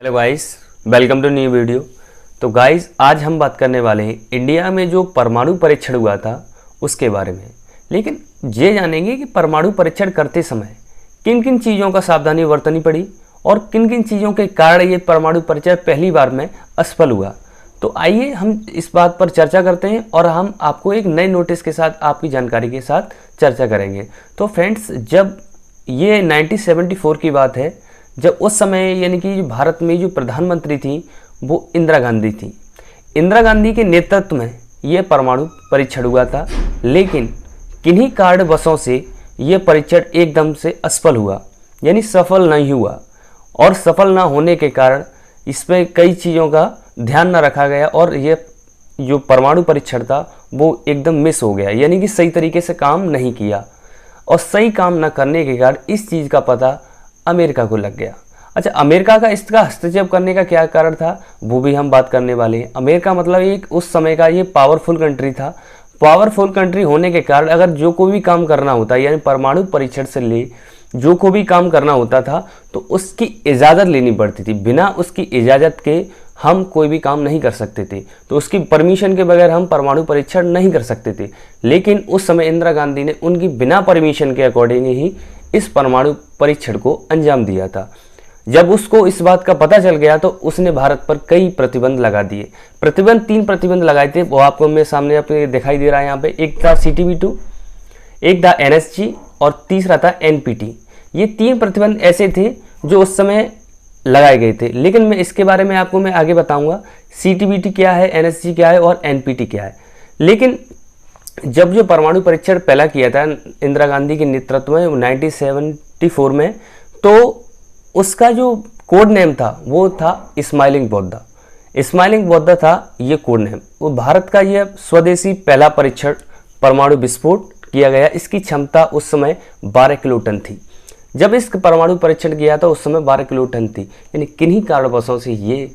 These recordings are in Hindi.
Hello guys, welcome to new video. तो गाइस, आज हम बात करने वाले हैं इंडिया में जो परमाणु परीक्षण हुआ था उसके बारे में। लेकिन ये जानेंगे कि परमाणु परीक्षण करते समय किन किन चीज़ों का सावधानी बरतनी पड़ी और किन किन चीज़ों के कारण ये परमाणु परीक्षण पहली बार में असफल हुआ। तो आइए हम इस बात पर चर्चा करते हैं और हम आपको एक नए नोटिस के साथ आपकी जानकारी के साथ चर्चा करेंगे। तो फ्रेंड्स, जब ये 1974 की बात है, जब उस समय यानी कि भारत में जो प्रधानमंत्री थी वो इंदिरा गांधी थी। इंदिरा गांधी के नेतृत्व में ये परमाणु परीक्षण हुआ था, लेकिन किन्हीं कारणवशों से ये परीक्षण एकदम से असफल हुआ, यानी सफल नहीं हुआ। और सफल ना होने के कारण इसमें कई चीज़ों का ध्यान न रखा गया और ये जो परमाणु परीक्षण था वो एकदम मिस हो गया, यानी कि सही तरीके से काम नहीं किया। और सही काम न करने के कारण इस चीज़ का पता अमेरिका को लग गया। अच्छा, अमेरिका का इसका हस्तक्षेप करने का क्या कारण था वो भी हम बात करने वाले हैं। अमेरिका मतलब एक उस समय का ये पावरफुल कंट्री था। पावरफुल कंट्री होने के कारण अगर जो कोई भी काम करना होता, यानी परमाणु परीक्षण से ले जो कोई भी काम करना होता था तो उसकी इजाज़त लेनी पड़ती थी। बिना उसकी इजाज़त के हम कोई भी काम नहीं कर सकते थे, तो उसकी परमिशन के बगैर हम परमाणु परीक्षण नहीं कर सकते थे। लेकिन उस समय इंदिरा गांधी ने उनकी बिना परमिशन के अकॉर्डिंग ही इस परमाणु परीक्षण को अंजाम दिया था। जब उसको इस बात का पता चल गया तो उसने भारत पर कई प्रतिबंध लगा दिए। तीन प्रतिबंध लगाए थे, वो आपको मेरे सामने अपने दिखाई दे रहा है यहाँ पे। एक था CTBT, एक था NSG और तीसरा था NPT। ये तीन प्रतिबंध ऐसे थे जो उस समय लगाए गए थे, लेकिन मैं इसके बारे में आपको मैं आगे बताऊंगा। CTBT क्या है, NSG क्या है और NPT क्या है। लेकिन जब जो परमाणु परीक्षण पहला किया था इंदिरा गांधी के नेतृत्व में 1974 में, तो उसका जो कोड नेम था वो था स्माइलिंग बुद्धा। स्माइलिंग बुद्धा था ये कोड नेम। वो भारत का ये स्वदेशी पहला परीक्षण परमाणु विस्फोट किया गया। इसकी क्षमता उस समय 12 किलोटन थी। जब इस परमाणु परीक्षण किया था उस समय 12 किलोटन थी, यानी किन्हीं कारणवशों से ये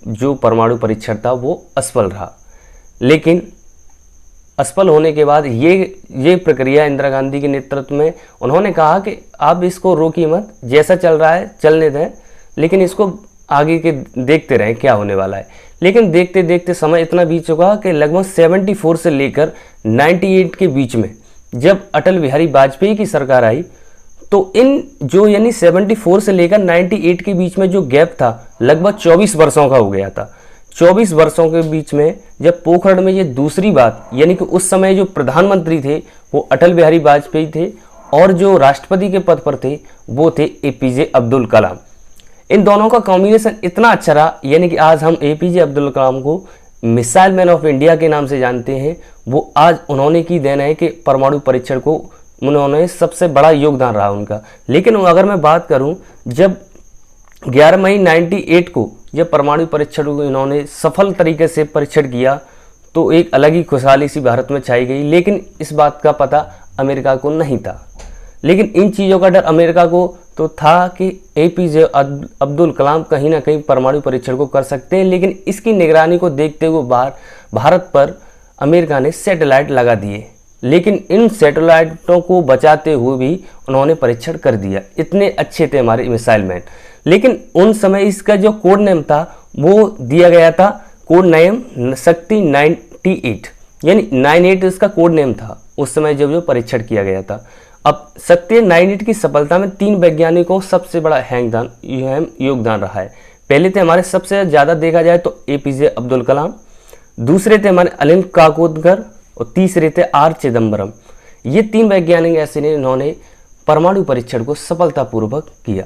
जो परमाणु परीक्षण था वो असफल रहा। लेकिन असफल होने के बाद ये प्रक्रिया इंदिरा गांधी के नेतृत्व में उन्होंने कहा कि आप इसको रोकिए मत, जैसा चल रहा है चलने दें, लेकिन इसको आगे के देखते रहें क्या होने वाला है। लेकिन देखते देखते समय इतना बीत चुका कि लगभग 74 से लेकर 98 के बीच में जब अटल बिहारी वाजपेयी की सरकार आई, तो इन जो यानी 74 से लेकर 98 के बीच में जो गैप था लगभग 24 वर्षों का हो गया था। 24 वर्षों के बीच में जब पोखरण में ये दूसरी बात, यानी कि उस समय जो प्रधानमंत्री थे वो अटल बिहारी वाजपेयी थे और जो राष्ट्रपति के पद पर थे वो थे APJ अब्दुल कलाम। इन दोनों का कॉम्बिनेशन इतना अच्छा रहा, यानी कि आज हम APJ अब्दुल कलाम को मिसाइल मैन ऑफ इंडिया के नाम से जानते हैं। वो आज उन्होंने की देन है कि परमाणु परीक्षण को उन्होंने सबसे बड़ा योगदान रहा उनका। लेकिन अगर मैं बात करूं, जब 11 मई 98 को जब परमाणु परीक्षण को इन्होंने सफल तरीके से परीक्षण किया तो एक अलग ही खुशहाली सी भारत में छाई गई। लेकिन इस बात का पता अमेरिका को नहीं था। लेकिन इन चीज़ों का डर अमेरिका को तो था कि APJ अब्दुल कलाम कहीं ना कहीं परमाणु परीक्षण को कर सकते हैं। लेकिन इसकी निगरानी को देखते हुए भारत पर अमेरिका ने सैटेलाइट लगा दिए। लेकिन इन सैटेलाइटों को बचाते हुए भी उन्होंने परीक्षण कर दिया। इतने अच्छे थे हमारे मिसाइल मैन। लेकिन उन समय इसका जो कोड नेम था वो दिया गया था, कोड नेम शक्ति 98, यानी 98 इसका कोड नेम था उस समय जब जो परीक्षण किया गया था। अब शक्ति 98 की सफलता में 3 वैज्ञानिकों सबसे बड़ा योगदान रहा है। पहले थे हमारे सबसे ज़्यादा देखा जाए तो APJ अब्दुल कलाम, दूसरे थे हमारे अनिल काकोदकर और तीसरे थे R चिदम्बरम। ये 3 वैज्ञानिक ऐसे ने इन्होंने परमाणु परीक्षण को सफलतापूर्वक किया।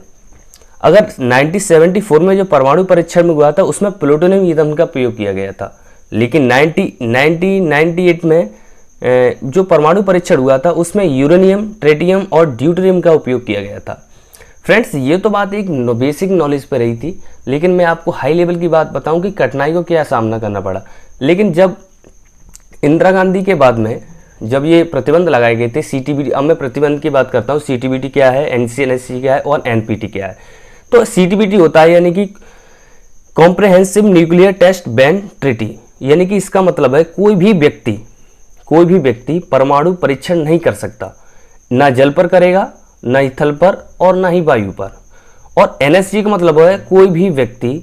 अगर 1974 में जो परमाणु परीक्षण में हुआ था उसमें प्लूटोनियम ईंधन का प्रयोग किया गया था, लेकिन 1998 में जो परमाणु परीक्षण हुआ था उसमें यूरेनियम, ट्रिटियम और ड्यूटेरियम का उपयोग किया गया था। फ्रेंड्स, ये तो बात एक बेसिक नॉलेज पर रही थी, लेकिन मैं आपको हाई लेवल की बात बताऊं कि कठिनाई को क्या सामना करना पड़ा। लेकिन जब इंदिरा गांधी के बाद में जब ये प्रतिबंध लगाए गए थे CTBT, अब मैं प्रतिबंध की बात करता हूँ। CTBT क्या है, NSG क्या है और NPT क्या है। तो CTBT होता है यानी कि comprehensive nuclear test ban treaty, यानी कि इसका मतलब है कोई भी व्यक्ति परमाणु परीक्षण नहीं कर सकता, ना जल पर करेगा, ना ही थल पर और ना ही वायु पर। और एनएसजी का मतलब है कोई भी व्यक्ति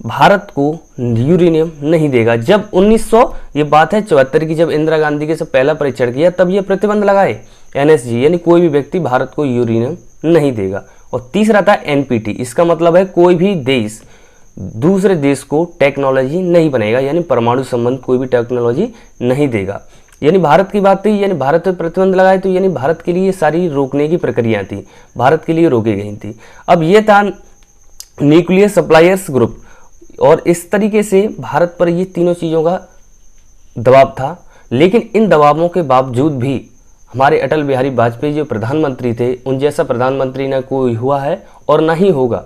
भारत को यूरेनियम नहीं देगा। जब 1900 ये बात है 74 की, जब इंदिरा गांधी के से पहला परीक्षण किया तब ये प्रतिबंध लगाए एनएसजी, यानी कोई भी व्यक्ति भारत को यूरेनियम नहीं देगा। और तीसरा था एनपीटी, इसका मतलब है कोई भी देश दूसरे देश को टेक्नोलॉजी नहीं बनेगा, यानी परमाणु संबंध कोई भी टेक्नोलॉजी नहीं देगा। यानी भारत की बात थी, यानी भारत पर प्रतिबंध लगाए तो यानी भारत के लिए सारी रोकने की प्रक्रिया थी, भारत के लिए रोकी गई थी। अब ये था न्यूक्लियर सप्लायर्स ग्रुप, और इस तरीके से भारत पर ये तीनों चीज़ों का दबाव था। लेकिन इन दबावों के बावजूद भी हमारे अटल बिहारी वाजपेयी जो प्रधानमंत्री थे, उन जैसा प्रधानमंत्री ना कोई हुआ है और ना ही होगा।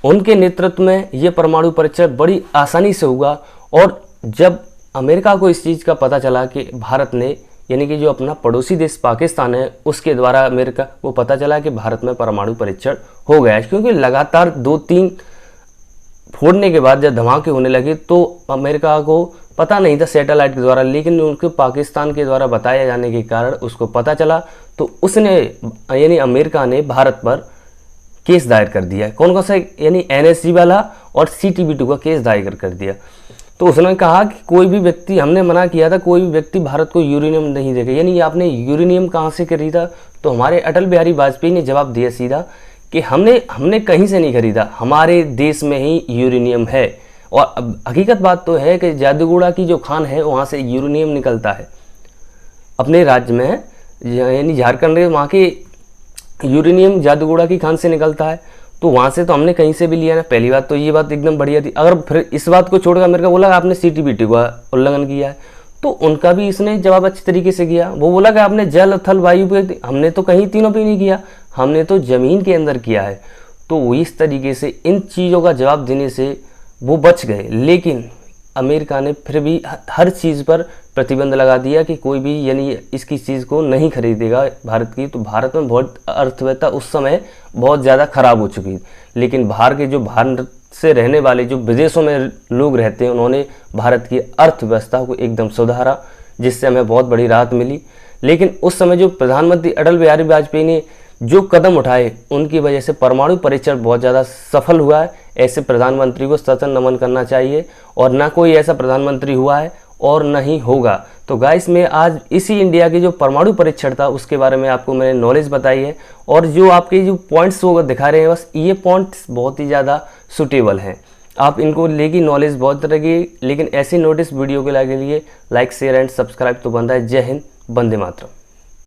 उनके नेतृत्व में ये परमाणु परीक्षण बड़ी आसानी से हुआ। और जब अमेरिका को इस चीज़ का पता चला कि भारत ने, यानी कि जो अपना पड़ोसी देश पाकिस्तान है उसके द्वारा अमेरिका को पता चला कि भारत में परमाणु परीक्षण हो गया है, क्योंकि लगातार 2-3 फोड़ने के बाद जब धमाके होने लगे तो अमेरिका को पता नहीं था सैटेलाइट के द्वारा, लेकिन उनके पाकिस्तान के द्वारा बताया जाने के कारण उसको पता चला। तो उसने, यानी अमेरिका ने भारत पर केस दायर कर दिया। कौन सा, यानी एनएसजी वाला और CTBT का केस दायर कर दिया। तो उसने कहा कि कोई भी व्यक्ति, हमने मना किया था कोई भी व्यक्ति भारत को यूरेनियम नहीं देगा, यानी आपने यूरेनियम कहाँ से खरीदा। तो हमारे अटल बिहारी वाजपेयी ने जवाब दिया सीधा कि हमने कहीं से नहीं खरीदा, हमारे देश में ही यूरेनियम है। और हकीकत बात तो है कि जादूगोड़ा की जो खान है वहाँ से यूरेनियम निकलता है अपने राज्य में, यानी झारखंड, वहाँ के यूरेनियम जादूगोड़ा की खान से निकलता है। तो वहाँ से तो हमने कहीं से भी लिया ना, पहली बात तो ये बात एकदम बढ़िया थी। अगर फिर इस बात को छोड़कर अमेरिका बोला आपने CTBT का उल्लंघन किया है, तो उनका भी इसने जवाब अच्छे तरीके से किया। वो बोला कि आपने जल थल वायु पे, हमने तो कहीं तीनों पे नहीं किया, हमने तो ज़मीन के अंदर किया है। तो इस तरीके से इन चीज़ों का जवाब देने से वो बच गए। लेकिन अमेरिका ने फिर भी हर चीज़ पर प्रतिबंध लगा दिया कि कोई भी, यानी इसकी चीज़ को नहीं खरीदेगा भारत की। तो भारत में बहुत अर्थव्यवस्था उस समय बहुत ज़्यादा खराब हो चुकी थी। लेकिन बाहर के जो भारत से रहने वाले जो विदेशों में लोग रहते हैं, उन्होंने भारत की अर्थव्यवस्था को एकदम सुधारा, जिससे हमें बहुत बड़ी राहत मिली। लेकिन उस समय जो प्रधानमंत्री अटल बिहारी वाजपेयी ने जो कदम उठाए, उनकी वजह से परमाणु परीक्षण बहुत ज़्यादा सफल हुआ है। ऐसे प्रधानमंत्री को सचन नमन करना चाहिए, और ना कोई ऐसा प्रधानमंत्री हुआ है और न ही होगा। तो गाइस, मैं आज इसी इंडिया के जो परमाणु परीक्षण था उसके बारे में आपको मैंने नॉलेज बताई है। और जो आपके जो पॉइंट्स वो दिखा रहे हैं, बस ये पॉइंट्स बहुत ही ज़्यादा सुटेबल हैं, आप इनको लेगी नॉलेज बहुत तरह की। लेकिन ऐसी नोटिस वीडियो के लिए लाइक, शेयर एंड सब्सक्राइब तो बनता है। जय हिंद, वंदे मातरम।